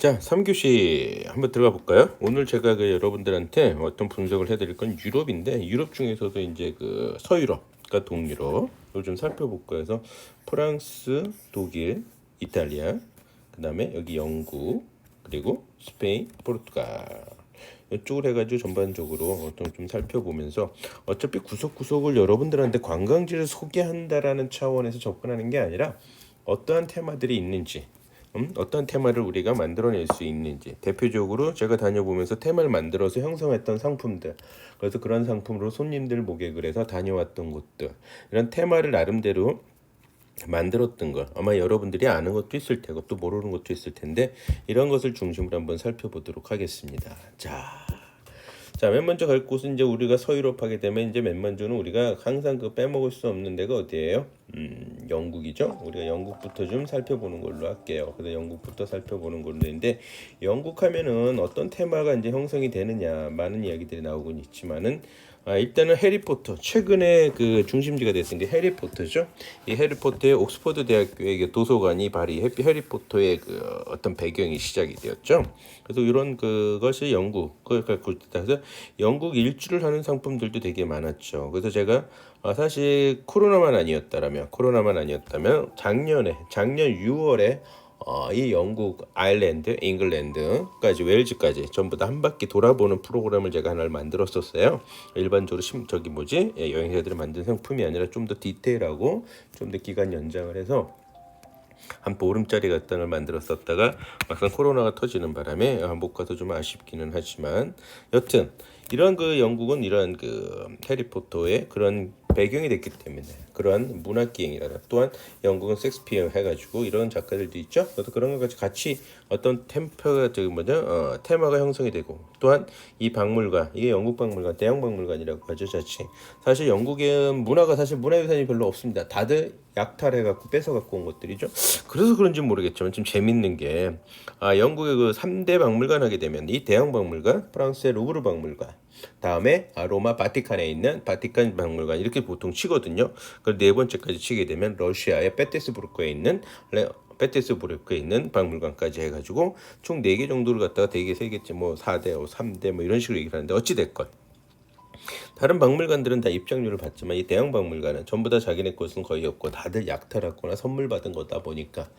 자, 3교시 한번 들어가 볼까요? 오늘 제가 여러분들한테 어떤 분석을 해드릴 건 유럽인데, 유럽 중에서도 이제 서유럽, 그러니까 동유럽을 좀 살펴볼 거여서 프랑스, 독일, 이탈리아, 그 다음에 여기 영국, 그리고 스페인, 포르투갈 이쪽을 해가지고 전반적으로 어떤 좀 살펴보면서 어차피 구석구석을 여러분들한테 관광지를 소개한다라는 차원에서 접근하는 게 아니라 어떠한 테마들이 있는지 어떤 테마를 우리가 만들어낼 수 있는지 대표적으로 제가 다녀보면서 테마를 만들어서 형성했던 상품들 그래서 그런 상품으로 손님들 모객을 해서 다녀왔던 곳들 이런 테마를 나름대로 만들었던 걸 아마 여러분들이 아는 것도 있을 테고 또 모르는 것도 있을 텐데 이런 것을 중심으로 한번 살펴보도록 하겠습니다. 자, 맨 먼저 갈 곳은 이제 우리가 서유럽 하게 되면 이제 맨 먼저는 우리가 항상 빼먹을 수 없는 데가 어디예요? 영국이죠. 우리가 영국부터 좀 살펴보는 걸로 할게요. 그래서 영국부터 살펴보는 걸로 했는데 영국 하면은 어떤 테마가 이제 형성이 되느냐 많은 이야기들이 나오곤 있지만은 일단은 해리포터 최근에 중심지가 됐은 게 해리포터죠. 이 해리포터의 옥스퍼드 대학교의 도서관이 바로 해리포터의 어떤 배경이 시작이 되었죠. 그래서 이런 그것이 그래서 영국 일주를 하는 상품들도 되게 많았죠. 그래서 제가 사실 코로나만 아니었다면 작년 6월에 이 영국, 아일랜드, 잉글랜드까지 웨일즈까지 전부 다 한 바퀴 돌아보는 프로그램을 제가 하나를 만들었었어요. 일반적으로 여행사들이 만든 상품이 아니라 좀 더 디테일하고 좀 더 기간 연장을 해서 한 보름짜리 같은 걸 만들었었다가 막상 코로나가 터지는 바람에 못 가서 좀 아쉽기는 하지만 여튼 이런 영국은 이런 해리포터의 그런 배경이 됐기 때문에 그러한 문학기행이라든 또한 영국은 섹스피어 해가지고 이런 작가들도 있죠. 그래서 그런 것까지 같이 어떤 테마가 형성이 되고 또한 이 박물관 이게 영국 박물관 대형 박물관이라고 하죠. 자칫 사실 영국의 문화가 사실 문화유산이 별로 없습니다. 다들 약탈해갖고 뺏어갖고 온 것들이죠. 그래서 그런지 모르겠지만 좀 재밌는 게 영국의 3대 박물관 하게 되면 이 대형 박물관 프랑스의 루브르 박물관 다음에 로마 바티칸에 있는 바티칸 박물관 이렇게 보통 치거든요. 그리고 네 번째까지 치게 되면 러시아의 페테스부르크에 있는 박물관까지 해가지고 총 4개 정도를 갖다가 되게 세겠지 4대 3대 이런 식으로 얘기를 하는데 어찌 됐건 다른 박물관들은 다 입장료를 받지만 이 대형 박물관은 전부 다 자기네 것은 거의 없고 다들 약탈했거나 선물 받은 거다 보니까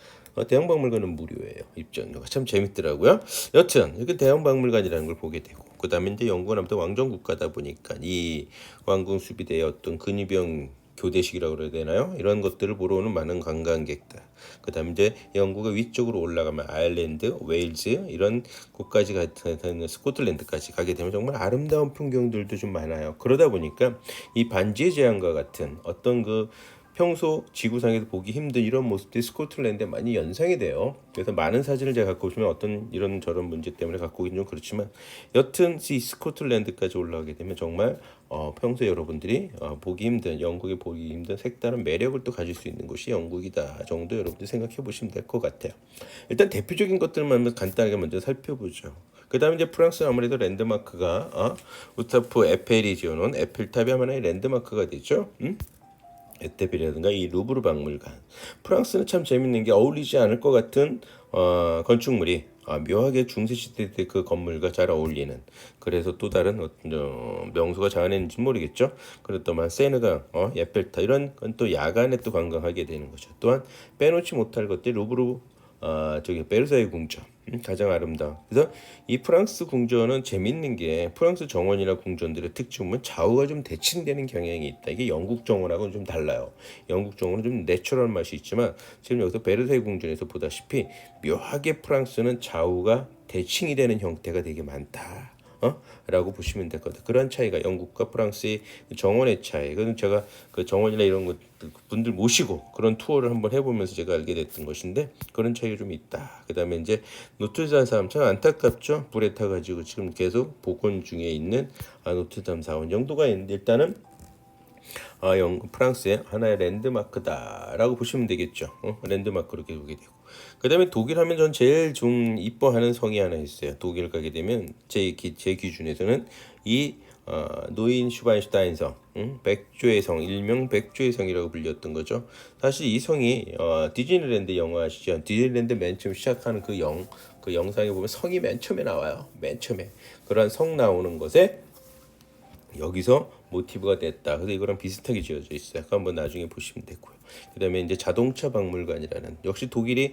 대형 박물관은 무료예요. 입장료가 참 재밌더라고요. 여튼 이렇게 대형 박물관이라는 걸 보게 되고 그 다음에 이제 영국은 아무튼 왕정 국가다 보니까 이 왕궁 수비대의 어떤 근위병 교대식이라고 그래야 되나요? 이런 것들을 보러 오는 많은 관광객들. 그다음에 이제 영국의 위쪽으로 올라가면 아일랜드, 웨일즈 이런 곳까지 같은 스코틀랜드까지 가게 되면 정말 아름다운 풍경들도 좀 많아요. 그러다 보니까 이 반지의 제왕과 같은 어떤 평소 지구상에서 보기 힘든 이런 모습들이 스코틀랜드에 많이 연상이 돼요. 그래서 많은 사진을 제가 갖고 오시면 어떤 이런 저런 문제 때문에 갖고 오긴 좀 그렇지만 여튼 이 스코틀랜드까지 올라가게 되면 정말 평소에 여러분들이 영국에 보기 힘든 색다른 매력을 또 가질 수 있는 곳이 영국이다 정도 여러분들 생각해 보시면 될 것 같아요. 일단 대표적인 것들만 간단하게 먼저 살펴보죠. 그 다음에 이제 프랑스는 아무래도 랜드마크가 우타프 에펠이 지어놓은 에펠탑이 하나의 랜드마크가 되죠. 에테빌이라든가 이 루브르 박물관. 프랑스는 참 재밌는 게 어울리지 않을 것 같은 건축물이 묘하게 중세시대 때 그 건물과 잘 어울리는 그래서 또 다른 명소가 자아내는지 모르겠죠. 그렇더만 세느강, 에펠탑 이런 건 또 야간에 또 관광하게 되는 거죠. 또한 빼놓지 못할 것들이 루브르 베르사유 궁전 가장 아름다운. 그래서 이 프랑스 궁전은 재밌는 게 프랑스 정원이나 궁전들의 특징은 좌우가 좀 대칭되는 경향이 있다. 이게 영국 정원하고는 좀 달라요. 영국 정원은 좀 내추럴 맛이 있지만 지금 여기서 베르사유 궁전에서 보다시피 묘하게 프랑스는 좌우가 대칭이 되는 형태가 되게 많다. 라고 보시면 될 것 같아요. 그런 차이가 영국과 프랑스의 정원의 차이. 그건 제가 정원이나 이런 것 분들 모시고 그런 투어를 한번 해보면서 제가 알게 됐던 것인데 그런 차이가 좀 있다. 그다음에 이제 노트르담 사원 참 안타깝죠. 불에 타가지고 지금 계속 복원 중에 있는 노트르담 사원 정도가 있는데 일단은 프랑스의 하나의 랜드마크다라고 보시면 되겠죠. 랜드마크로 보게 되고. 그 다음에 독일 하면 전 제일 좀 이뻐하는 성이 하나 있어요. 독일 가게 되면 제 기준에서는 이 노인 슈바인슈타인성, 백조의 성, 일명 백조의 성이라고 불렸던 거죠. 사실 이 성이 디즈니랜드 영화 아시죠? 디즈니랜드 맨 처음 시작하는 그 영상에 보면 성이 맨 처음에 나와요. 맨 처음에 그런 성 나오는 것에 여기서 모티브가 됐다. 그래서 이거랑 비슷하게 지어져 있어요. 한번 나중에 보시면 되고요. 그다음에 이제 자동차 박물관이라는 역시 독일이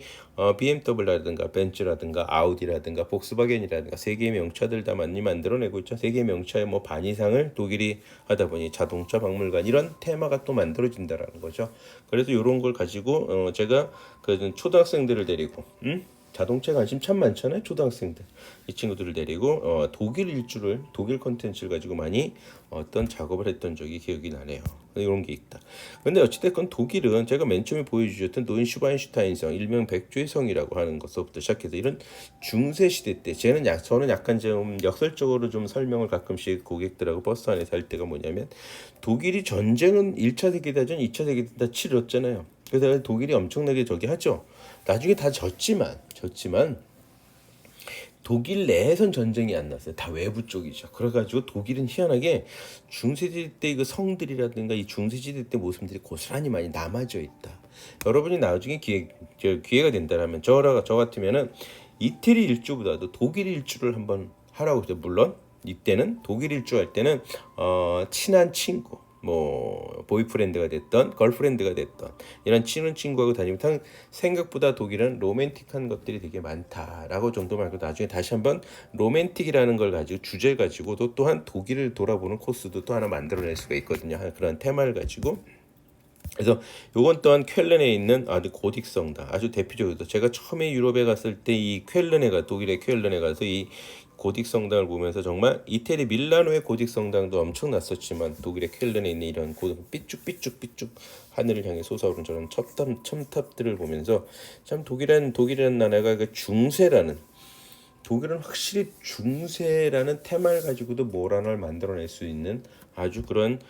BMW라든가 벤츠라든가 아우디라든가 폭스바겐이라든가 세계의 명차들 다 많이 만들어내고 있죠. 세계 명차의 뭐 반 이상을 독일이 하다 보니 자동차 박물관 이런 테마가 또 만들어진다라는 거죠. 그래서 이런 걸 가지고 제가 그 초등학생들을 데리고 자동차 관심 참 많잖아요. 초등학생들 이 친구들을 데리고 독일 콘텐츠를 가지고 많이 어떤 작업을 했던 적이 기억이 나네요. 이런 게 있다. 근데 어찌됐건 독일은 제가 맨 처음에 보여주셨던 노인 슈바인슈타인성 일명 백조의 성이라고 하는 것부터 시작해서 이런 중세 시대 때 저는 약간 좀 역설적으로 좀 설명을 가끔씩 고객들하고 버스 안에서 할 때가 뭐냐면 독일이 전쟁은 1차 세계대전 2차 세계대전 다 치렀잖아요. 그래서 독일이 엄청나게 저기 하죠. 나중에 다 졌지만 독일 내에선 전쟁이 안 났어요. 다 외부 쪽이죠. 그래가지고 독일은 희한하게 중세시대 때 그 성들이라든가 이 중세시대 때 모습들이 고스란히 많이 남아져 있다. 여러분이 나중에 기회가 된다면 저 같으면은 이태리 일주보다도 독일 일주를 한번 하라고 했어요. 물론 이때는 독일 일주 할 때는 친한 친구 뭐 보이프렌드가 됐던 걸프렌드가 됐던 이런 친한 친구하고 다니면 생각보다 독일은 로맨틱한 것들이 되게 많다라고 정도 말고 나중에 다시 한번 로맨틱이라는 걸 가지고 주제를 가지고도 또한 독일을 돌아보는 코스도 또 하나 만들어낼 수가 있거든요. 그런 테마를 가지고. 그래서 요건 또한 쾰른에 있는 아주 고딕 성당 아주 대표적이죠. 제가 처음에 유럽에 갔을 때 이 쾰른에 독일의 쾰른에 가서 이 고딕 성당을 보면서 정말 이태리 밀라노의 고딕 성당도 엄청났었지만 독일의 쾰른에 있는 이런 삐쭉삐쭉 하늘을 향해 솟아오른 저런 첨탑들을 보면서 참 독일이라는 나라가 그 독일은 확실히 중세라는 테마를 가지고도 뭘 하나를 만들어낼 수 있는 아주 그런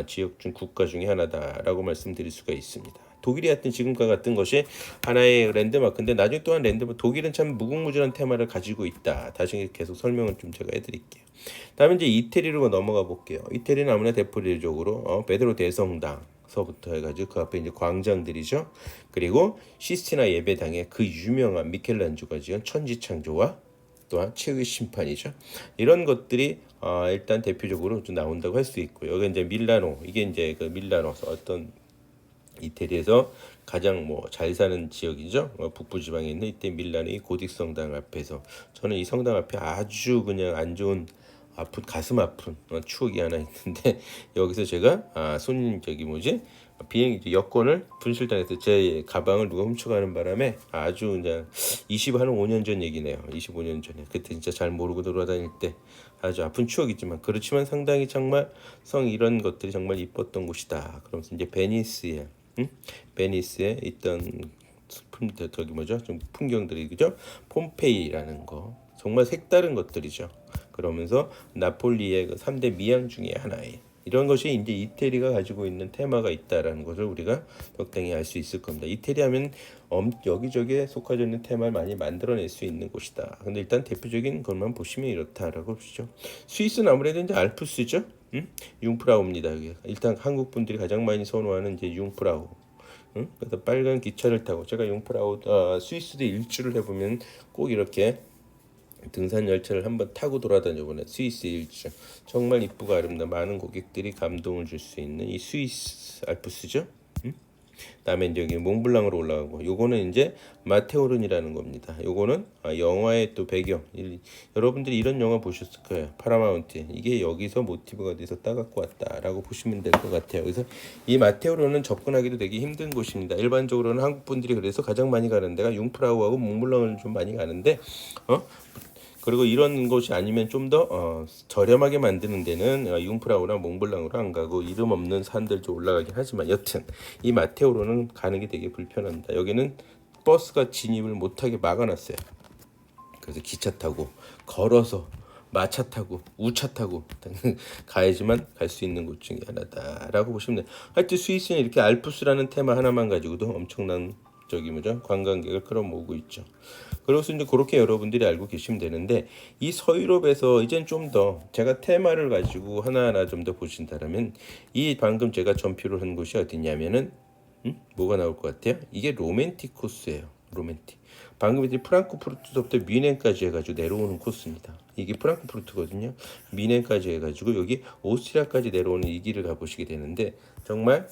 지역 중 국가 중에 하나다라고 말씀드릴 수가 있습니다. 독일이 하여튼 지금과 같은 것이 하나의 랜드마크인데 나중에 또한 독일은 참 무궁무진한 테마를 가지고 있다. 다시 계속 설명을 좀 제가 해드릴게요. 다음에 이제 이태리로 넘어가 볼게요. 이태리는 아무나 대표적으로 베드로 대성당 서부터 해가지고 그 앞에 이제 광장들이죠. 그리고 시스티나 예배당에 그 유명한 미켈란조가 지은 천지창조와 또한 최후의 심판이죠. 이런 것들이 일단 대표적으로 좀 나온다고 할 수 있고 여기 이제 밀라노 이게 이제 그 밀라노 어떤 이태리에서 가장 뭐 잘 사는 지역이죠. 북부 지방에 있는 이때 밀라노의 고딕 성당 앞에서 저는 이 성당 앞에 아주 그냥 안 좋은 가슴 아픈 추억이 하나 있는데 여기서 제가 비행 여권을 분실당해서 제 가방을 누가 훔쳐가는 바람에 아주 그냥 5년 전 얘기네요. 25년 전에 그때 진짜 잘 모르고 돌아다닐 때 아주 아픈 추억이지만 그렇지만 상당히 정말 이런 것들이 정말 이뻤던 곳이다. 그러면서 이제 베니스에 있던 좀 풍경들이 그죠? 폼페이라는 거 정말 색다른 것들이죠. 그러면서 나폴리의 그 3대 미항 중에 하나예요. 이런 것이 이제 이태리가 가지고 있는 테마가 있다라는 것을 우리가 적당히 알 수 있을 겁니다. 이태리 하면 여기저기에 속하져 있는 테마를 많이 만들어낼 수 있는 곳이다. 근데 일단 대표적인 것만 보시면 이렇다라고 보시죠. 스위스는 아무래도 이제 알프스죠. 융프라우입니다. 여기 일단 한국 분들이 가장 많이 선호하는 이제 융프라우. 그래서 빨간 기차를 타고 제가 스위스대 일주를 해보면 꼭 이렇게 등산 열차를 한번 타고 돌아다녀보는 스위스 일주 정말 이쁘고 아름다운 많은 고객들이 감동을 줄 수 있는 이 스위스 알프스죠. 다음에 이제 여기 몽블랑으로 올라가고 요거는 이제 마테오른이라는 겁니다. 요거는 영화의 또 배경 여러분들이 이런 영화 보셨을 거예요. 파라마운트 이게 여기서 모티브가 돼서 따갖고 왔다라고 보시면 될 것 같아요. 그래서 이 마테오른은 접근하기도 되게 힘든 곳입니다. 일반적으로는 한국 분들이 그래서 가장 많이 가는 데가 융프라우하고 몽블랑을 좀 많이 가는데 그리고 이런 곳이 아니면 좀 더 저렴하게 만드는 데는 융프라우랑 몽블랑으로 안 가고 이름 없는 산들 좀 올라가긴 하지만 여튼 이 마테오로는 가는 게 되게 불편합니다. 여기는 버스가 진입을 못하게 막아놨어요. 그래서 기차 타고 걸어서 마차 타고 우차 타고 가야지만 갈 수 있는 곳 중에 하나다라고 보시면 돼요. 하여튼 스위스는 이렇게 알프스라는 테마 하나만 가지고도 엄청난 저기 뭐죠 관광객을 끌어모으고 있죠. 그래서 이제 그렇게 여러분들이 알고 계시면 되는데 이 서유럽에서 이젠 좀 더 제가 테마를 가지고 하나하나 좀 더 보신다면 이 방금 제가 전표를 한 곳이 어디냐면은 뭐가 나올 것 같아요? 이게 로맨틱 코스예요. 로맨틱. 방금 이제 프랑크푸르트부터 뮌헨까지 해가지고 내려오는 코스입니다. 이게 프랑크푸르트거든요. 뮌헨까지 해가지고 여기 오스트리아까지 내려오는 이 길을 가보시게 되는데 정말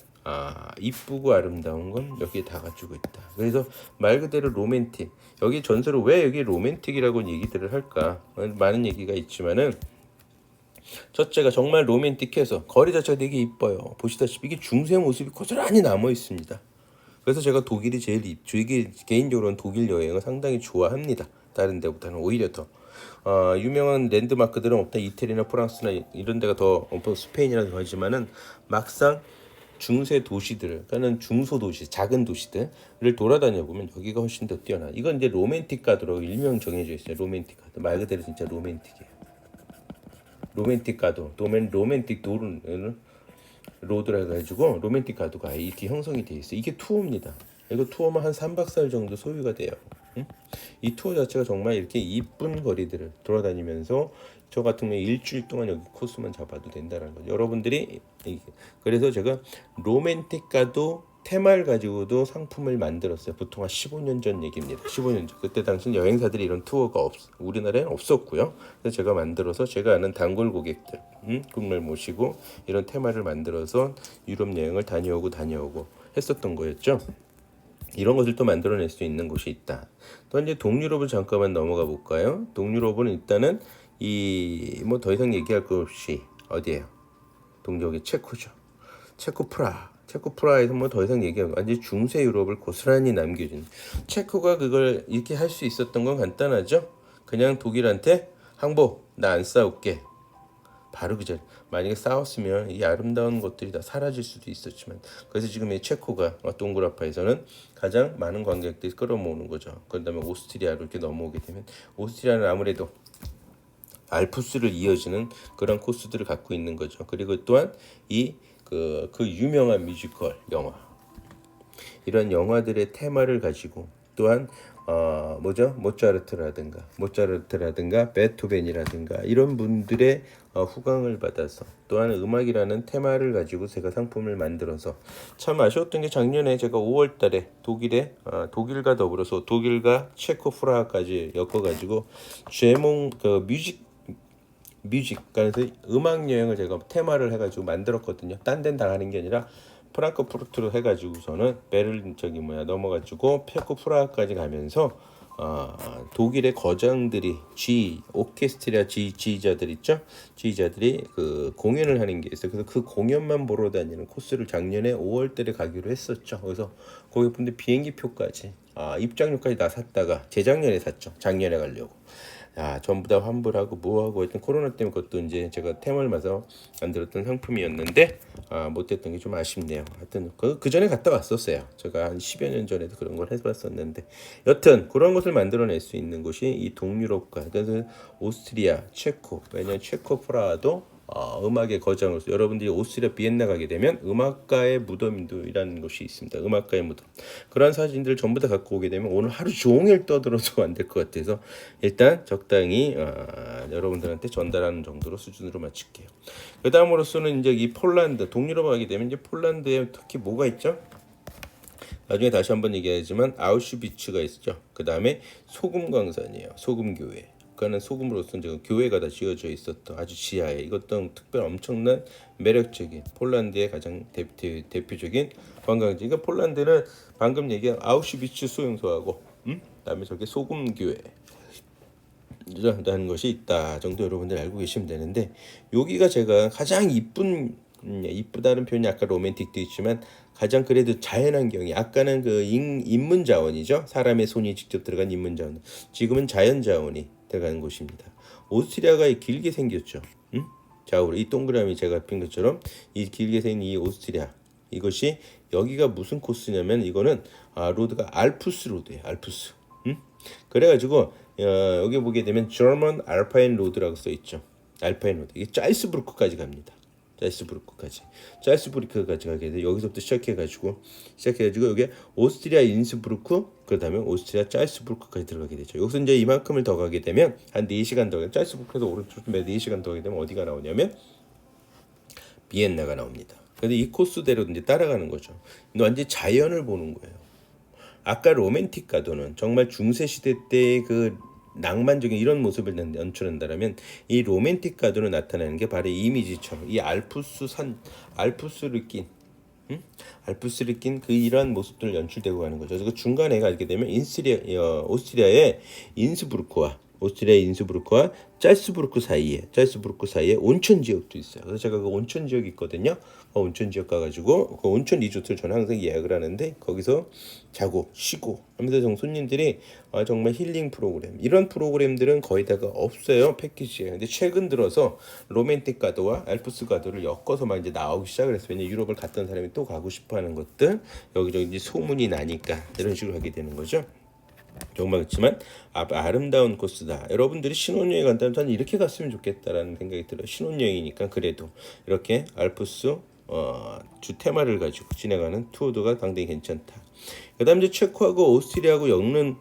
이쁘고 아름다운 건 여기에 다 갖추고 있다. 그래서 말 그대로 로맨틱. 여기 전세로 왜 여기 로맨틱이라고 얘기들을 할까? 많은 얘기가 있지만은 첫째가 정말 로맨틱해서 거리 자체가 되게 이뻐요. 보시다시피 이게 중세 모습이 고스란히 남아 있습니다. 그래서 제가 독일이 제일 개인적으로는 독일 여행을 상당히 좋아합니다. 다른 데보다는 오히려 더 유명한 랜드마크들은 없다. 이태리나 프랑스나 이런 데가 더 스페인이라도 하지만은 막상 중세 도시들, 그러니까 중소도시, 작은 도시들을 돌아다녀 보면 여기가 훨씬 더 뛰어나. 이건 이제 로맨틱 가도로 일명 정해져 있어요. 로맨틱 가도 말 그대로 진짜 로맨틱이에요. 로맨틱 가도, 로맨틱 로드라 해가지고 로맨틱 가도가 이렇게 형성이 돼 있어요. 이게 투어입니다. 이거 투어만 한 3박 4일 정도 소요가 돼요. 이 투어 자체가 정말 이렇게 이쁜 거리들을 돌아다니면서 저 같은 경우에 일주일 동안 여기 코스만 잡아도 된다는 거죠. 여러분들이 그래서 제가 로맨틱 가도 테마를 가지고도 상품을 만들었어요. 보통 한 15년 전 얘기입니다. 15년 전. 그때 당시는 여행사들이 이런 투어가 우리나라에는 없었고요. 그래서 제가 만들어서 제가 아는 단골 고객들, 꿈을 모시고 이런 테마를 만들어서 유럽 여행을 다녀오고 했었던 거였죠. 이런 것을 또 만들어낼 수 있는 곳이 있다. 또 이제 동유럽을 잠깐만 넘어가 볼까요? 동유럽은 일단은 이 뭐 더 이상 얘기할 것 없이 어디예요? 동쪽이 체코죠. 체코 프라하에서 뭐 더 이상 얘기하고 완전 중세 유럽을 고스란히 남겨준 체코가 그걸 이렇게 할 수 있었던 건 간단하죠. 그냥 독일한테 항복 나 안 싸울게. 바로 그 자리. 만약에 싸웠으면 이 아름다운 것들이 다 사라질 수도 있었지만 그래서 지금 이 체코가 동그라파에서는 가장 많은 관객들이 끌어모으는 거죠. 그다음에 오스트리아로 이렇게 넘어오게 되면 오스트리아는 아무래도 알프스를 이어지는 그런 코스들을 갖고 있는 거죠. 그리고 또한 그 유명한 뮤지컬 영화 이런 영화들의 테마를 가지고 또한 모차르트라든가 베토벤이라든가 이런 분들의 후광을 받아서 또한 음악이라는 테마를 가지고 제가 상품을 만들어서 참 아쉬웠던 게 작년에 제가 5월달에 독일과 더불어서 독일과 체코 프라하까지 엮어가지고 제몽 그 뮤직 그래서 음악 여행을 제가 테마를 해가지고 만들었거든요. 딴 데는 당하는 게 아니라 프랑크푸르트로 해가지고서는 베를린 넘어가지고 체코 프라하까지 가면서 독일의 거장들이 오케스트라 지휘자들 있죠? 지휘자들이 그 공연을 하는 게 있어요. 그래서 그 공연만 보러 다니는 코스를 작년에 5월달에 가기로 했었죠. 그래서 거기 분들 비행기 표까지 입장료까지 다 샀다가 재작년에 샀죠. 작년에 가려고. 전부 다 환불하고 뭐하고 하여튼 코로나 때문에 그것도 이제 제가 테마를 맞아 만들었던 상품이었는데 못했던 게 좀 아쉽네요. 하여튼 그 전에 갔다 왔었어요. 제가 한 10여 년 전에도 그런 걸 해봤었는데 여튼 그런 것을 만들어낼 수 있는 곳이 이 동유럽과 그래서 오스트리아, 체코 왜냐면 체코 프라하도 음악의 거장으로서 여러분들이 오스트리아 비엔나 가게 되면 음악가의 무덤이라는 곳이 있습니다. 음악가의 무덤. 그런 사진들을 전부 다 갖고 오게 되면 오늘 하루 종일 떠들어도 안 될 것 같아서 일단 적당히 여러분들한테 전달하는 정도로 수준으로 마칠게요. 그 다음으로서는 이제 이 폴란드 동유럽 가게 되면 이제 폴란드에 특히 뭐가 있죠? 나중에 다시 한번 얘기하지만 아우슈비츠가 있죠. 그 다음에 소금광산이에요. 소금교회. 그는 소금으로서 이제 교회가 다 지어져 있었던 아주 지하에 이것도 특별 엄청난 매력적인 폴란드의 가장 대표적인 관광지. 그러니까 폴란드는 방금 얘기한 아우슈비츠 수용소하고 그다음에 저게 소금교회 라는 것이 있다 정도 여러분들 알고 계시면 되는데 여기가 제가 가장 이쁘다는 표현이 아까 로맨틱도 있지만 가장 그래도 자연환경이 아까는 그 인문자원이죠. 사람의 손이 직접 들어간 인문자원. 지금은 자연자원이 들어가는 곳입니다. 오스트리아가 길게 생겼죠. 좌우로 이 동그라미 제가 핀 것처럼 이 길게 생긴 이 오스트리아 이것이 여기가 무슨 코스냐면 이거는 로드가 알프스 로드예요. 알프스. 그래가지고 여기 보게 되면 German Alpine Road라고 써 있죠. 알파인 로드. 이게 짜이스부르크까지 갑니다. 짤스부르크까지 가게 돼. 여기서부터 시작해가지고 여기 오스트리아 인스부르크, 그다음에 오스트리아 짤스부르크까지 들어가게 되죠. 여기서 이제 이만큼을 더 가게 되면 한 4시간 더, 짤스부르크에서 오른쪽 매 4시간 더 가게 되면 어디가 나오냐면 비엔나가 나옵니다. 근데 이 코스대로 이제 따라가는 거죠. 완전 자연을 보는 거예요. 아까 로맨틱 가도는 정말 중세 시대 때의 그 낭만적인 이런 모습을 연출한다면 이 로맨틱 가도로 나타나는 게 바로 이 이미지처럼 이 알프스를 낀 알프스를 낀 그 이러한 모습들을 연출되고 가는 거죠. 그래서 그 중간에 가게 되면 오스트리아의 인스부르크와 짤스부르크 사이에 온천 지역도 있어요. 그래서 제가 그 온천 지역이 있거든요. 온천 지역 가가지고 그 온천 리조트를 저는 항상 예약을 하는데 거기서 자고 쉬고 하면서 손님들이 정말 힐링 프로그램 이런 프로그램들은 거의 다가 없어요 패키지에. 근데 최근 들어서 로맨틱 가도와 알프스 가도를 엮어서 막 이제 나오기 시작을 했어요. 왜냐 유럽을 갔던 사람이 또 가고 싶어하는 것들 여기저기 이제 소문이 나니까 이런 식으로 하게 되는 거죠. 정말 그렇지만 아름다운 코스다. 여러분들이 신혼여행 간다면 저는 이렇게 갔으면 좋겠다라는 생각이 들어요. 신혼여행이니까 그래도 이렇게 알프스 주 테마를 가지고 진행하는 투어가 상당히 괜찮다. 그다음 이제 체코하고 오스트리아하고 엮는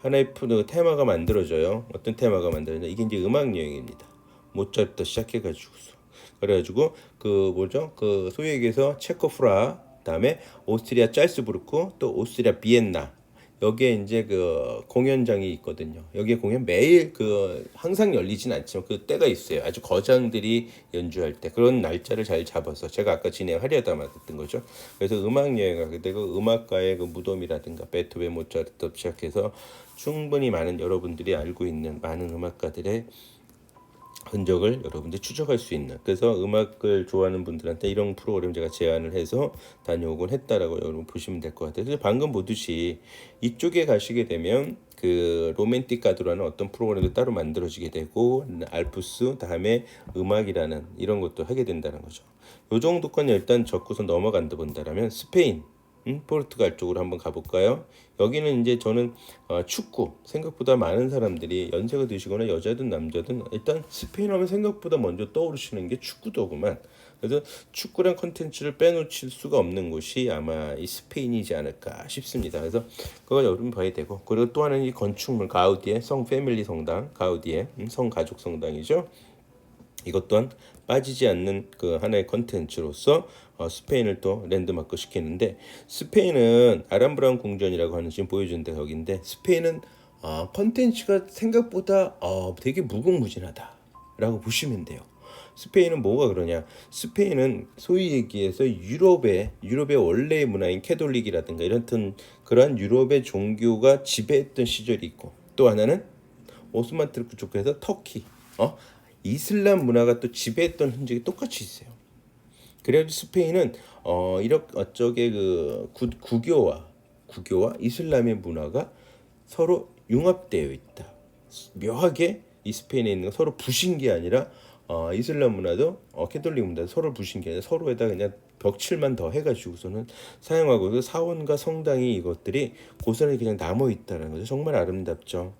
하나의 테마가 만들어져요. 어떤 테마가 만들어져? 이게 이제 음악 여행입니다. 모차르트 시작해가지고서 그래가지고 그 소위 얘기해서 체코 프라, 그다음에 오스트리아 짤스부르크, 또 오스트리아 비엔나. 여기에 이제 그 공연장이 있거든요. 여기에 공연 매일 항상 열리진 않지만 그 때가 있어요. 아주 거장들이 연주할 때 그런 날짜를 잘 잡아서 제가 아까 진행하려다 말했던 거죠. 그래서 음악 여행을 하게 되고 음악가의 그 무덤이라든가 베토벤, 모차르트 시작해서 충분히 많은 여러분들이 알고 있는 많은 음악가들의 흔적을 여러분들이 추적할 수 있는, 그래서 음악을 좋아하는 분들한테 이런 프로그램 제가 제안을 해서 다녀오곤 했다라고 여러분 보시면 될 것 같아요. 그래서 방금 보듯이 이쪽에 가시게 되면 그 로맨틱 가드라는 어떤 프로그램도 따로 만들어지게 되고 알프스 다음에 음악이라는 이런 것도 하게 된다는 거죠. 요 정도까지 일단 적고서 넘어간다 본다라면 스페인, 포르투갈 쪽으로 한번 가볼까요? 여기는 이제 저는 축구, 생각보다 많은 사람들이 연세가 드시거나 여자든 남자든 일단 스페인 하면 생각보다 먼저 떠오르시는 게 축구더구만. 그래서 축구란 컨텐츠를 빼놓칠 수가 없는 곳이 아마 이 스페인이지 않을까 싶습니다. 그래서 그거 여러분 봐야 되고, 그리고 또 하나는 이 건축물 가우디의 성 패밀리 성당, 가우디의 성가족 성당이죠. 이것 또한 빠지지 않는 그 하나의 컨텐츠로서 스페인을 또 랜드마크 시키는데, 스페인은 아람브라운 궁전이라고 하는 지금 보여준 대역인데, 스페인은 컨텐츠가 생각보다 되게 무궁무진하다라고 보시면 돼요. 스페인은 뭐가 그러냐? 스페인은 소위 얘기해서 유럽의 원래의 문화인 캐톨릭이라든가 이런 그러한 유럽의 종교가 지배했던 시절이 있고, 또 하나는 오스만 투르크 쪽에서 터키, 이슬람 문화가 또 지배했던 흔적이 똑같이 있어요. 그래가지고 스페인은 이렇게 어쩌게 그 구교와 이슬람의 문화가 서로 융합되어 있다. 묘하게 이 스페인에 있는 거 서로 부신 게 아니라 이슬람 문화도 캐톨릭 문화도 서로 부신 게 아니라 서로에다 그냥 벽칠만 더 해가지고서는 사용하고, 그 사원과 성당이 이것들이 고스란히 그냥 남아 있다는 거죠. 정말 아름답죠.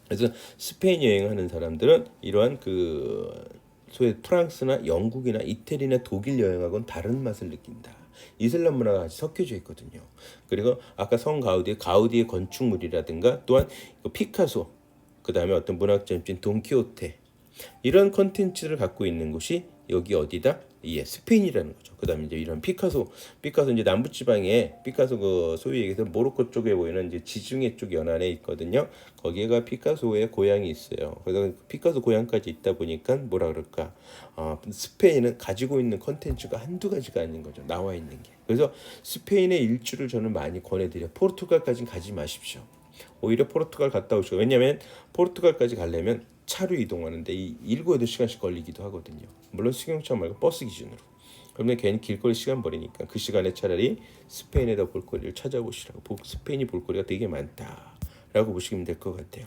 그래서 스페인 여행하는 사람들은 이러한 소위 프랑스나 영국이나 이태리나 독일 여행하고는 다른 맛을 느낀다. 이슬람 문화가 같이 섞여져 있거든요. 그리고 아까 성 가우디의 건축물이라든가 또한 피카소, 그 다음에 어떤 문학점진 돈키호테, 이런 컨텐츠를 갖고 있는 곳이 여기 어디다? 스페인이라는 거죠. 그다음에 이제 이런 피카소 이제 남부지방에 피카소 소위 얘기해서 모로코 쪽에 보이는 이제 지중해 쪽 연안에 있거든요. 거기가 피카소의 고향이 있어요. 그래서 피카소 고향까지 있다 보니까 뭐라 그럴까? 스페인은 가지고 있는 컨텐츠가 한두 가지가 아닌 거죠. 나와 있는 게. 그래서 스페인의 일주를 저는 많이 권해드려. 포르투갈까지는 가지 마십시오. 오히려 포르투갈 갔다 오시고, 왜냐면 포르투갈까지 가려면 차로 이동하는데 7, 8시간씩 걸리기도 하거든요. 물론 승용차 말고 버스 기준으로. 그러면 괜히 길거리 시간 버리니까 그 시간에 차라리 스페인에다 볼거리를 찾아보시라고. 스페인이 볼거리가 되게 많다라고 보시면 될 것 같아요.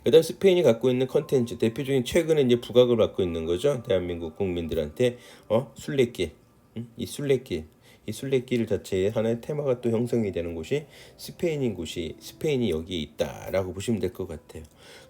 그다음 스페인이 갖고 있는 컨텐츠 대표적인 최근에 이제 부각을 받고 있는 거죠. 대한민국 국민들한테 순례길, 이 순례길 자체의 하나의 테마가 또 형성이 되는 곳이 스페인이 여기에 있다라고 보시면 될 것 같아요.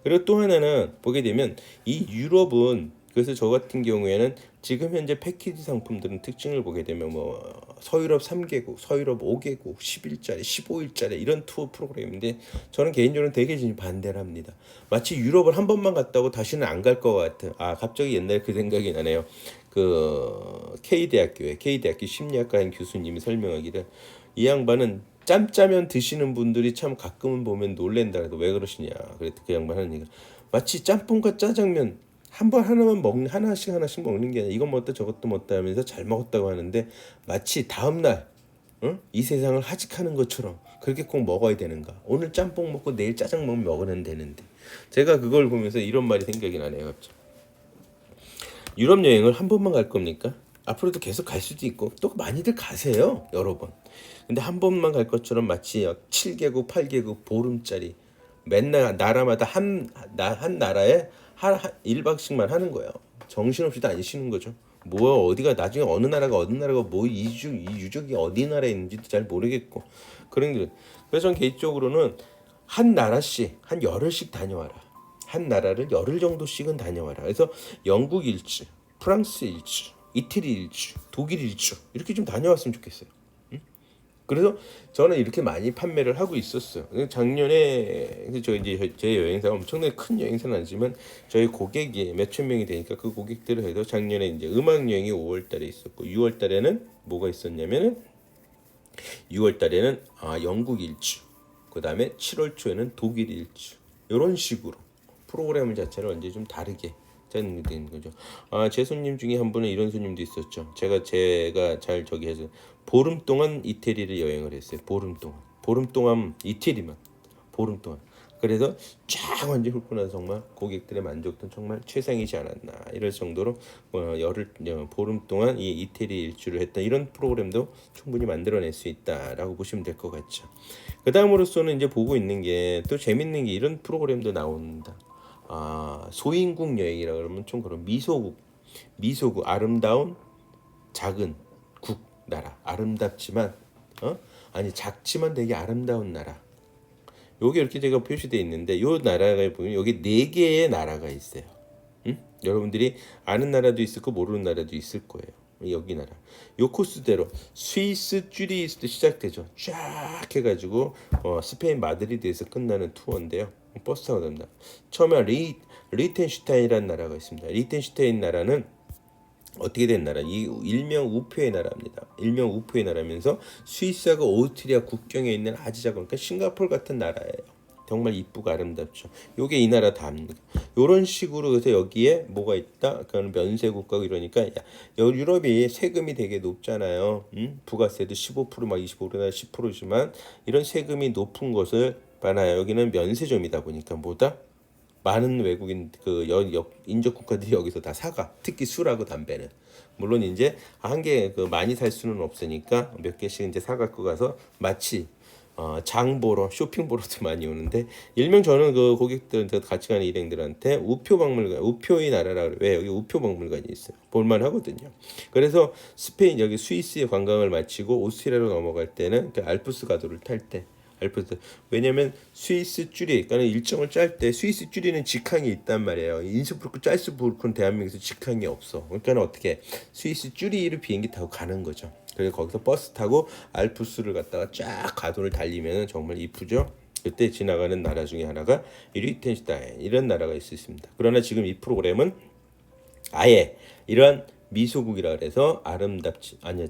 그리고 또 하나는 보게 되면 이 유럽은 그래서 저 같은 경우에는 지금 현재 패키지 상품들은 특징을 보게 되면 뭐 서유럽 3개국, 서유럽 5개국, 10일짜리, 15일짜리 이런 투어 프로그램인데 저는 개인적으로 되게 반대를 합니다. 마치 유럽을 한 번만 갔다 오고 다시는 안 갈 것 같은. 갑자기 옛날 그 생각이 나네요. 그 K대학교 심리학과인 교수님이 설명하기를 이 양반은 짬짜면 드시는 분들이 참 가끔은 보면 놀랜다 그래도 왜 그러시냐 그랬더니 그 양반 하는 얘기가 마치 짬뽕과 짜장면 한 번 하나만 먹는 하나씩 먹는 게 아니라 이건 뭐다 저것도 뭐다 하면서 잘 먹었다고 하는데 마치 다음날 이 세상을 하직하는 것처럼 그렇게 꼭 먹어야 되는가? 오늘 짬뽕 먹고 내일 짜장면 먹으면 되는데 제가 그걸 보면서 이런 말이 생각이 나네요. 갑자기. 유럽 여행을 한 번만 갈 겁니까? 앞으로도 계속 갈 수도 있고 또 많이들 가세요. 여러 번. 근데 한 번만 갈 것처럼 마치 7개국, 8개국 보름짜리 맨날 나라마다 한 나라에 한 1박씩만 하는 거예요. 정신없이 다니시는 거죠. 뭐 어디가 나중에 어느 나라가 뭐 유적이 어디 나라에 있는지도 잘 모르겠고 그런 게 그래서 전 개인적으로는 한 나라씩 한 열흘씩 다녀와라. 한 나라를 열흘 정도씩은 다녀와라. 그래서 영국 일주, 프랑스 일주, 이태리 일주, 독일 일주 이렇게 좀 다녀왔으면 좋겠어요. 그래서 저는 이렇게 많이 판매를 하고 있었어요. 작년에 저 이제 제 여행사가 엄청나게 큰 여행사는 아니지만 저희 고객이 몇천 명이 되니까 그 고객들을 해도 작년에 이제 음악 여행이 5월달에 있었고 6월달에는 뭐가 있었냐면은 6월달에는 영국 일주, 그 다음에 7월 초에는 독일 일주 이런 식으로 프로그램 자체를 언제 좀 다르게 짜는 거죠. 제 손님 중에 한 분은 이런 손님도 있었죠. 제가 잘 저기 해서 보름 동안 이태리를 여행을 했어요. 보름 동안 이태리만 보름 동안. 그래서 쫙 완전 훑고 나서 정말 고객들의 만족도는 정말 최상이지 않았나 이럴 정도로 보름 동안 이 이태리 일주를 했다 이런 프로그램도 충분히 만들어낼 수 있다라고 보시면 될 것 같죠. 그 다음으로서는 이제 보고 있는 게 또 재밌는 게 이런 프로그램도 나온다. 소인국 여행이라 그러면 좀 그런 미소국 아름다운 작은 국 나라 아름답지만 작지만 되게 아름다운 나라 요게 이렇게 제가 표시되어 있는데 요 나라가 보면 여기 4개의 나라가 있어요. 여러분들이 아는 나라도 있을 거 모르는 나라도 있을 거예요. 여기 나라 요 코스대로 스위스 쭈리히스도 시작되죠. 쫙 해가지고 스페인 마드리드에서 끝나는 투어인데요. 버스 타고 갑니다. 처음에 리텐슈타인이라는 나라가 있습니다. 리텐슈타인 나라는 어떻게 된 나라? 이 일명 우표의 나라입니다. 일명 우표의 나라면서 스위스하고 오스트리아 국경에 있는 아주 작은 그러니까 싱가포르 같은 나라예요. 정말 이쁘고 아름답죠. 요게 이 나라 다입니다. 요런 식으로 그래서 여기에 뭐가 있다? 그건 면세 국가고 이러니까 유럽이 세금이 되게 높잖아요. 부가세도 15%막 25%나 10%지만 이런 세금이 높은 것을 봐놔요. 여기는 면세점이다 보니까 뭐다? 많은 외국인 인접 국가들이 여기서 다 사가. 특히 술하고 담배는 물론 이제 한 개 많이 살 수는 없으니까 몇 개씩 이제 사갖고 가서 마치 장 보러 쇼핑 보러도 많이 오는데 일명 저는 그 고객들 같이 가는 일행들한테 우표의 나라라 왜 여기 우표 박물관이 있어요. 볼만 하거든요. 그래서 스페인 여기 스위스에 관광을 마치고 오스트리아로 넘어갈 때는 그 알프스 가도를 탈 때 왜냐면 스위스 쭈리 그러니까 일정을 짤 때 스위스 쭈리는 직항이 있단 말이에요. 인스부르크 짤스부르크는 대한민국에서 직항이 없어. 그러니까 어떻게 스위스 쭈리를 비행기 타고 가는 거죠. 그래서 거기서 버스 타고 알프스를 갔다가 쫙 가도를 달리면 정말 이쁘죠. 그때 지나가는 나라 중에 하나가 리텐슈타인 이런 나라가 있습니다. 그러나 지금 이 프로그램은 아예 이러한 미소국이라 그래서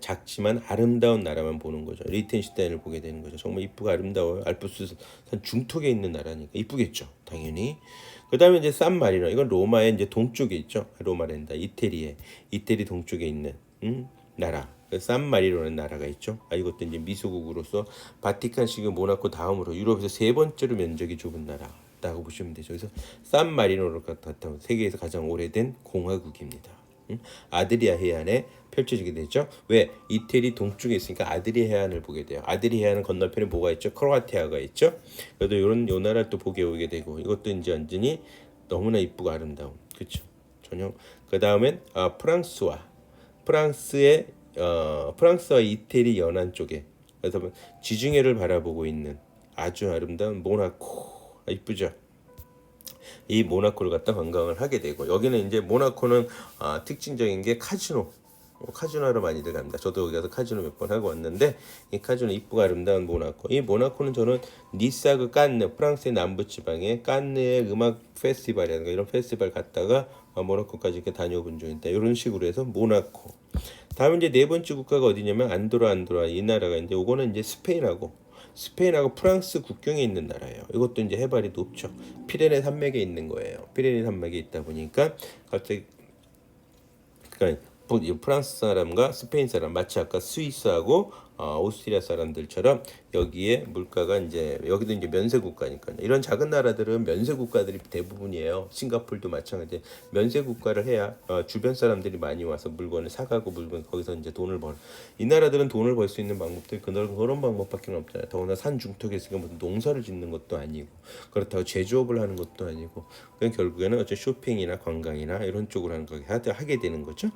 작지만 아름다운 나라만 보는 거죠. 리텐슈타인을 보게 되는 거죠. 정말 이쁘고 아름다워요. 알프스 산 중턱에 있는 나라니까 이쁘겠죠. 당연히. 그다음에 이제 산마리노 이건 로마의 이제 동쪽에 있죠. 로마랜다 이태리 동쪽에 있는 나라. 산마리노라는 나라가 있죠. 이것도 이제 미소국으로서 바티칸시그 모나코 다음으로 유럽에서 3번째로 면적이 좁은 나라라고 보시면 되죠. 그래서 산마리노를 갖다 세계에서 가장 오래된 공화국입니다. 아드리아 해안에 펼쳐지게 되죠. 왜? 이태리 동쪽에 있으니까 아드리아 해안을 보게 돼요. 아드리아 해안 건너편에 뭐가 있죠? 크로아티아가 있죠. 그래도 요 나라를 또 보게 오게 되고 이것도 이제 완전히 너무나 이쁘고 아름다운 그렇죠. 전혀. 그 다음엔 프랑스와 이태리 연안 쪽에 그래서 지중해를 바라보고 있는 아주 아름다운 모나코 이쁘죠. 이 모나코를 갖다 관광을 하게 되고, 여기는 이제 모나코는 특징적인 게 카지노하러 많이들 갑니다. 저도 여기 가서 카지노 몇 번 하고 왔는데, 이 카지노 이쁘고 아름다운 모나코. 이 모나코는 저는 니스하 깐느, 프랑스의 남부 지방의 깐느의 음악 페스티벌이라든가 이런 페스티벌 갔다가 모나코까지 이렇게 다녀본 적이 있다. 이런 식으로 해서 모나코. 다음 이제 네 번째 국가가 어디냐면 안도라. 이 나라가 이제 요거는 이제 스페인하고 프랑스 국경에 있는 나라예요. 이것도 이제 해발이 높죠. 피레네 산맥에 있는 거예요. 피레네 산맥에 있다 보니까 갑자기, 그러니까 프랑스 사람과 스페인 사람, 마치 아까 스위스하고 오스트리아 사람들처럼 여기에 물가가 이제, 여기도 이제 면세 국가니까요. 이런 작은 나라들은 면세 국가들이 대부분이에요. 싱가포르도 마찬가지. 면세 국가를 해야 주변 사람들이 많이 와서 물건을 사가고 물건 거기서 이제 돈을 벌. 이 나라들은 돈을 벌 수 있는 방법들이 그런 방법밖에 없잖아요. 더구나 산 중턱에 있으니까 무슨 농사를 짓는 것도 아니고, 그렇다고 제조업을 하는 것도 아니고, 그냥 결국에는 어째 쇼핑이나 관광이나 이런 쪽으로 하게 되는 거죠.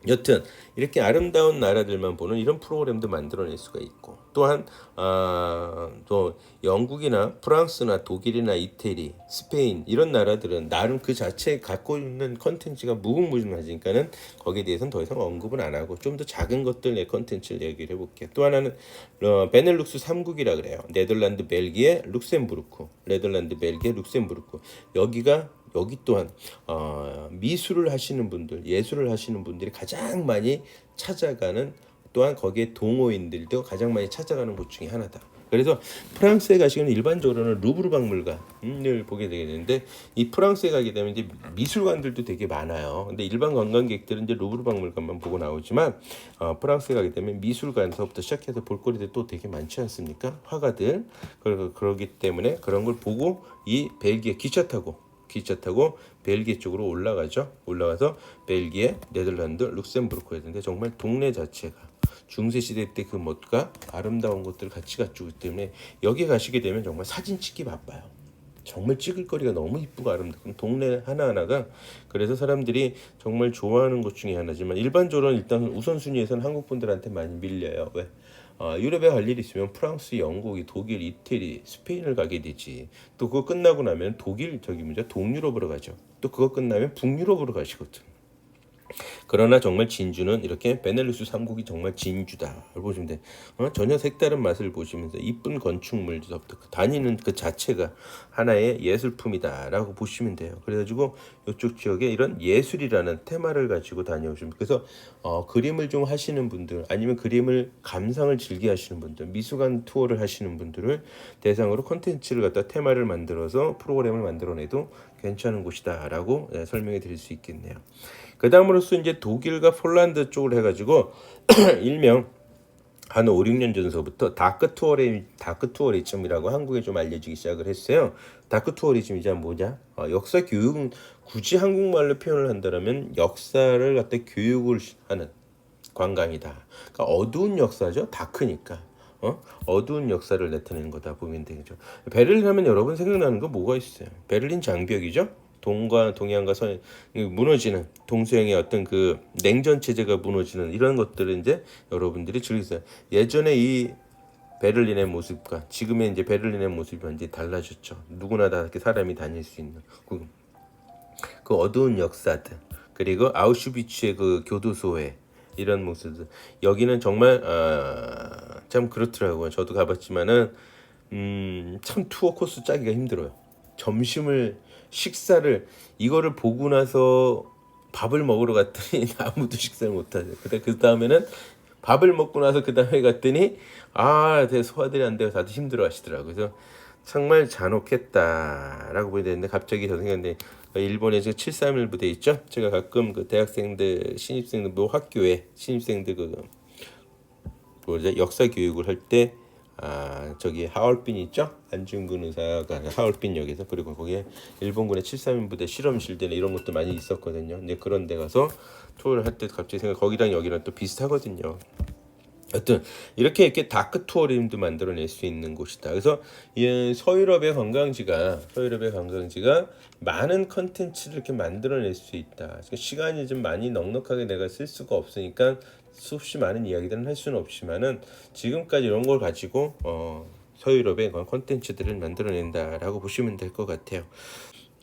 여튼 이렇게 아름다운 나라들만 보는 이런 프로그램도 만들어낼 수가 있고, 또한 또 영국이나 프랑스나 독일이나 이태리, 스페인 이런 나라들은 나름 그 자체에 갖고 있는 컨텐츠가 무궁무진하니까는 거기에 대해서는 더 이상 언급은 안 하고 좀 더 작은 것들의 컨텐츠를 얘기를 해볼게요. 또 하나는 베넬룩스 3국이라 그래요. 네덜란드, 벨기에, 룩셈부르크. 여기 또한 미술을 하시는 분들, 예술을 하시는 분들이 가장 많이 찾아가는, 또한 거기에 동호인들도 가장 많이 찾아가는 곳 중에 하나다. 그래서 프랑스에 가시면 일반적으로는 루브르 박물관을 보게 되는데, 이 프랑스에 가게 되면 이제 미술관들도 되게 많아요. 근데 일반 관광객들은 이제 루브르 박물관만 보고 나오지만, 프랑스에 가게 되면 미술관서부터 시작해서 볼거리들 또 되게 많지 않습니까? 화가들. 그러기 때문에 그런 걸 보고 이 벨기에 기차 타고 벨기에 쪽으로 올라가서 벨기에, 네덜란드, 룩셈부르크에 있는데, 정말 동네 자체가 중세 시대 때 그 멋과 아름다운 것들을 같이 갖추기 때문에 여기 가시게 되면 정말 사진 찍기 바빠요. 정말 찍을 거리가 너무 이쁘고 아름답고 동네 하나하나가, 그래서 사람들이 정말 좋아하는 것 중에 하나지만, 일반적으로는 일단 우선순위에서는 한국 분들한테 많이 밀려요. 왜? 유럽에 갈 일 있으면 프랑스, 영국, 독일, 이태리, 스페인을 가게 되지. 또 그거 끝나고 나면 독일, 동유럽으로 가죠. 또 그거 끝나면 북유럽으로 가시거든. 그러나 정말 진주는 이렇게 베넬룩스 3국이 정말 진주다 보시면 돼. 전혀 색다른 맛을 보시면서 이쁜 건축물부터 다니는 그 자체가 하나의 예술품이다라고 보시면 돼요. 그래가지고 이쪽 지역에 이런 예술이라는 테마를 가지고 다녀오시면, 그래서 그림을 좀 하시는 분들, 아니면 그림을 감상을 즐겨 하시는 분들, 미술관 투어를 하시는 분들을 대상으로 콘텐츠를 갖다 테마를 만들어서 프로그램을 만들어내도 괜찮은 곳이다라고 설명해 드릴 수 있겠네요. 그 다음으로서 이제 독일과 폴란드 쪽을 해가지고 일명 한 5, 6년 전서부터 다크 투어리즘이라고 한국에 좀 알려지기 시작을 했어요. 다크 투어리즘이자 뭐냐? 역사 교육은 굳이 한국말로 표현을 한다면 역사를 갖다 교육을 하는 관광이다. 그러니까 어두운 역사죠. 다크니까. 어두운 역사를 나타내는 거다 보면 되죠. 베를린 하면 여러분 생각나는 거 뭐가 있어요? 베를린 장벽이죠. 동양과 무너지는 동서양의 어떤 그 냉전 체제가 무너지는 이런 것들을 이제 여러분들이 즐기세요. 예전에 이 베를린의 모습과 지금의 이제 베를린의 모습이 완전히 달라졌죠. 누구나 다 이렇게 사람이 다닐 수 있는 그 어두운 역사들, 그리고 아우슈비츠의 그 교도소에 이런 모습들. 여기는 정말 참 그렇더라고요. 저도 가봤지만은 참 투어 코스 짜기가 힘들어요. 식사를 이거를 보고 나서 밥을 먹으러 갔더니 아무도 식사를 못하죠. 그 다음에는 밥을 먹고 나서 그 다음에 갔더니 되게 소화들이 안 돼서 다들 힘들어하시더라고요. 그래서 정말 잔혹했다라고 보게 되는데, 갑자기 저 생각인데, 일본에 지금 731 부대 있죠. 제가 가끔 그 대학생들, 신입생들, 학교에 신입생들 역사 교육을 할때 저기 하얼빈 있죠? 안중근 의사가 하얼빈역에서, 그리고 거기에 일본군의 731 부대 실험실들 이런 것도 많이 있었거든요. 근데 그런 데 가서 투어를 할 때 갑자기 거기랑 여기랑 또 비슷하거든요. 하여튼 이렇게 다크 투어림도 만들어낼 수 있는 곳이다. 그래서 이 서유럽의 관광지가 많은 컨텐츠를 이렇게 만들어낼 수 있다. 시간이 좀 많이 넉넉하게 내가 쓸 수가 없으니까 수없이 많은 이야기들은 할 수는 없지만은, 지금까지 이런 걸 가지고 서유럽의 컨텐츠들을 만들어낸다라고 보시면 될 것 같아요.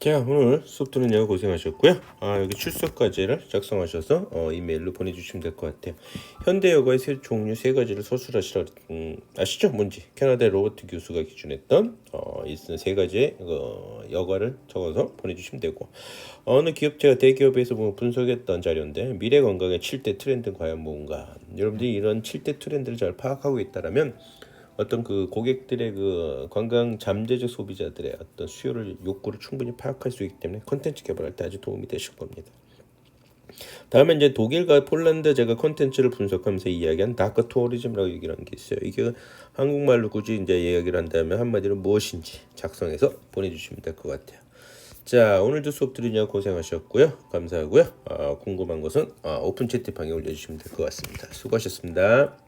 자, 오늘 수업 들으느냐고 고생하셨고요. 여기 출석과제를 작성하셔서 이메일로 보내주시면 될 것 같아요. 현대여가의 종류 세 가지를 서술하시라. 아시죠? 뭔지. 캐나다 로버트 교수가 기준했던 이 세 가지의 여가를 적어서 보내주시면 되고, 어느 기업체가 대기업에서 분석했던 자료인데 미래 건강의 7대 트렌드는 과연 뭔가. 여러분들이 이런 7대 트렌드를 잘 파악하고 있다면 어떤 그 고객들의 그 관광 잠재적 소비자들의 어떤 수요를 욕구를 충분히 파악할 수 있기 때문에 콘텐츠 개발할 때 아주 도움이 되실 겁니다. 다음에 이제 독일과 폴란드 제가 콘텐츠를 분석하면서 이야기한 다크 투어리즘이라고 얘기를 한 게 있어요. 이게 한국말로 굳이 이제 이야기를 한다면 한마디로 무엇인지 작성해서 보내주시면 될 것 같아요. 자, 오늘도 수업 들으냐고 고생하셨고요. 감사하고요. 궁금한 것은 오픈 채팅방에 올려주시면 될 것 같습니다. 수고하셨습니다.